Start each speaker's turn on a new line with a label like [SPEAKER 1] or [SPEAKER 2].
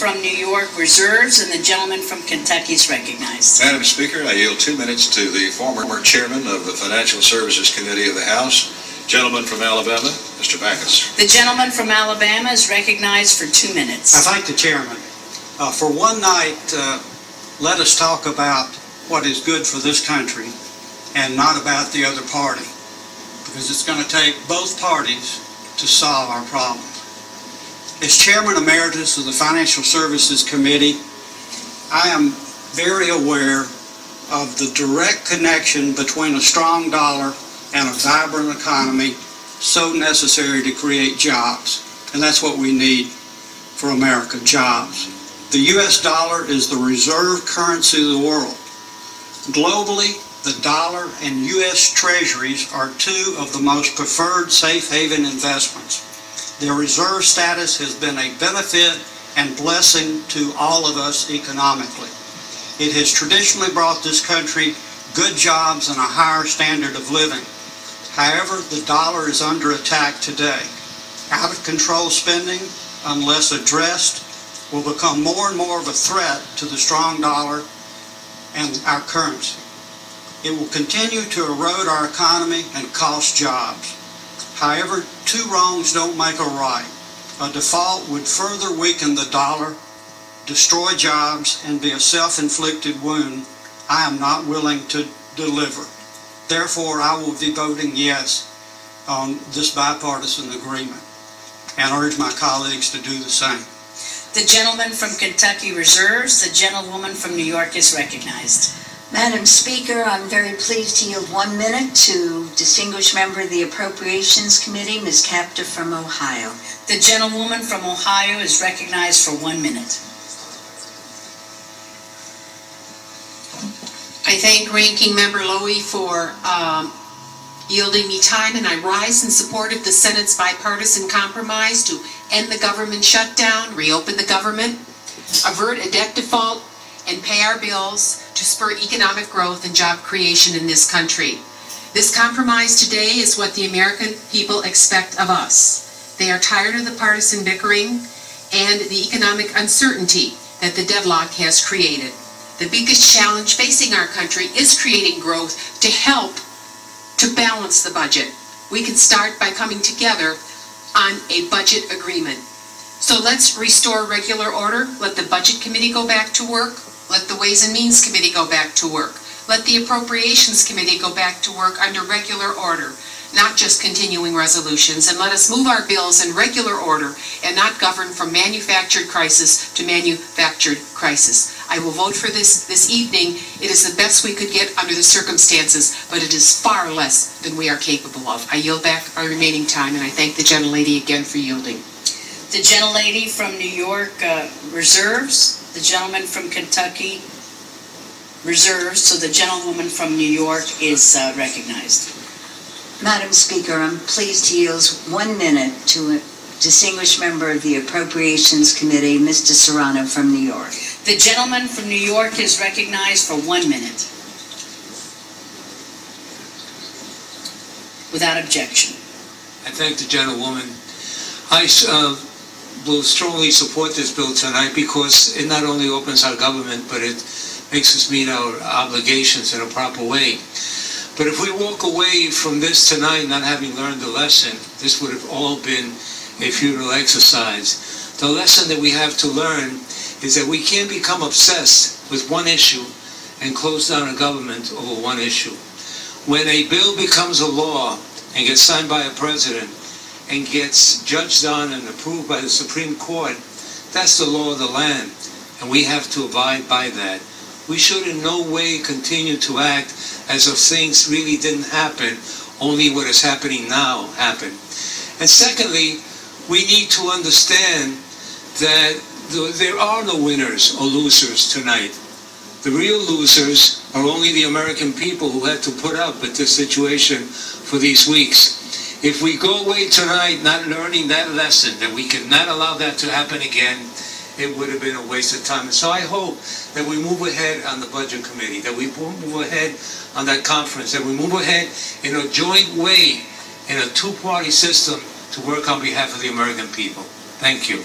[SPEAKER 1] from New York reserves, and the gentleman from Kentucky is recognized.
[SPEAKER 2] Madam Speaker, I yield 2 minutes to the former chairman of the Financial Services Committee of the House, gentleman from Alabama, Mr. Backus.
[SPEAKER 1] The gentleman from Alabama is recognized for 2 minutes.
[SPEAKER 3] I thank the chairman. For one night, let us talk about what is good for this country and not about the other party, because it's going to take both parties to solve our problems. As Chairman Emeritus of the Financial Services Committee, I am very aware of the direct connection between a strong dollar and a vibrant economy so necessary to create jobs. And that's what we need for America, jobs. The U.S. dollar is the reserve currency of the world. Globally, the dollar and U.S. Treasuries are two of the most preferred safe haven investments. Their reserve status has been a benefit and blessing to all of us economically. It has traditionally brought this country good jobs and a higher standard of living. However, the dollar is under attack today. Out of control spending, unless addressed, will become more and more of a threat to the strong dollar and our currency. It will continue to erode our economy and cost jobs. However, two wrongs don't make a right. A default would further weaken the dollar, destroy jobs, and be a self-inflicted wound I am not willing to deliver. Therefore, I will be voting yes on this bipartisan agreement and urge my colleagues to do the same.
[SPEAKER 1] The gentleman from Kentucky reserves. The gentlewoman from New York is recognized.
[SPEAKER 4] Madam Speaker, I'm very pleased to yield 1 minute to distinguished member of the Appropriations Committee, Ms. Capta from Ohio.
[SPEAKER 1] The gentlewoman from Ohio is recognized for 1 minute.
[SPEAKER 5] I thank Ranking Member Lowy for yielding me time, and I rise in support of the Senate's bipartisan compromise to end the government shutdown, reopen the government, avert a debt default, and pay our bills to spur economic growth and job creation in this country. This compromise today is what the American people expect of us. They are tired of the partisan bickering and the economic uncertainty that the deadlock has created. The biggest challenge facing our country is creating growth to help to balance the budget. We can start by coming together on a budget agreement. So let's restore regular order. Let the Budget Committee go back to work. Let the Ways and Means Committee go back to work. Let the Appropriations Committee go back to work under regular order, not just continuing resolutions. And let us move our bills in regular order and not govern from manufactured crisis to manufactured crisis. I will vote for this evening. It is the best we could get under the circumstances, but it is far less than we are capable of. I yield back our remaining time, and I thank the gentlelady again for yielding.
[SPEAKER 1] The gentlelady from New York reserves. The gentleman from Kentucky reserves, so the gentlewoman from New York is recognized.
[SPEAKER 4] Madam Speaker, I'm pleased to yield 1 minute to a distinguished member of the Appropriations Committee, Mr. Serrano from New York.
[SPEAKER 1] The gentleman from New York is recognized for 1 minute. Without objection.
[SPEAKER 6] I thank the gentlewoman. I will strongly support this bill tonight because it not only opens our government, but it makes us meet our obligations in a proper way. But if we walk away from this tonight not having learned the lesson, this would have all been a futile exercise. The lesson that we have to learn is that we can't become obsessed with one issue and close down a government over one issue. When a bill becomes a law and gets signed by a president and gets judged on and approved by the Supreme Court, that's the law of the land, and we have to abide by that. We should in no way continue to act as if things really didn't happen, only what is happening now happened. And secondly, we need to understand that there are no winners or losers tonight. The real losers are only the American people who had to put up with this situation for these weeks. If we go away tonight not learning that lesson, that we cannot allow that to happen again, it would have been a waste of time. And so I hope that we move ahead on the Budget Committee, that we move ahead on that conference, that we move ahead in a joint way, in a two-party system to work on behalf of the American people. Thank you.